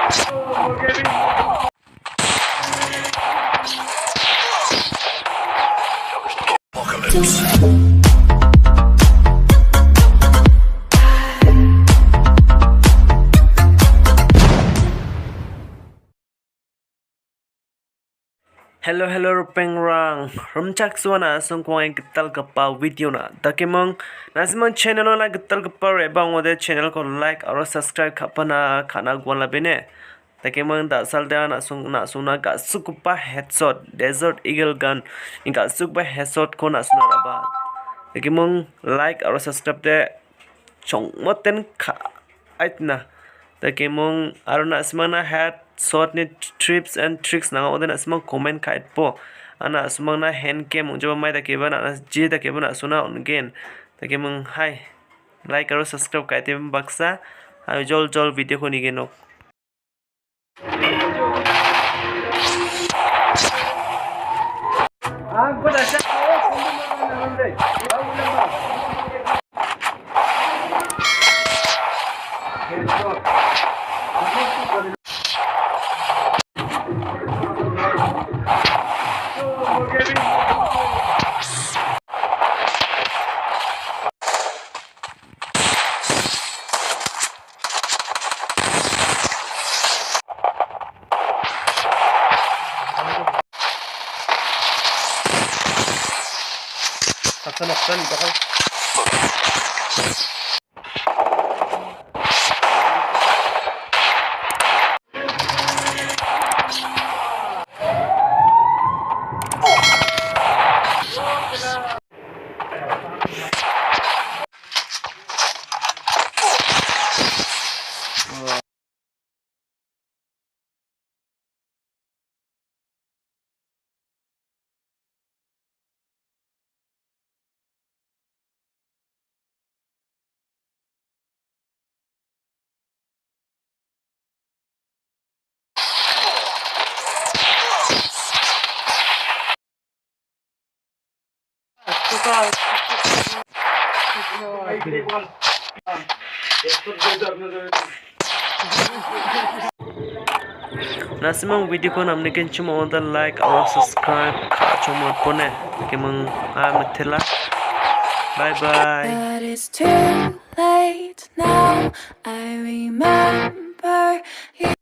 Hello pengrang rumchak suana songkong getal gapa video na dakemong nasimang channel na getal gapa rebang ode channel ko like aro subscribe kapana khana gwala bene dakemong da salda na suna ga sukupa headshot desert eagle gun inga sukpa headshot ko na suna raba dakemong like aro subscribe de chongmoten kha aitna dakemong aro na simana head short ni tips and tricks na oden asmang comment kait po ana asmang na hand cam unjo mai da keba na je da keba na suna again take mong hi like aro subscribe kait baksa ha jol video ko ni genok Naksan bakal nasimang video ko namne ken chuma onda like or subscribe chuma pone kemang mithela bye bye. But it's too late now. I remember you.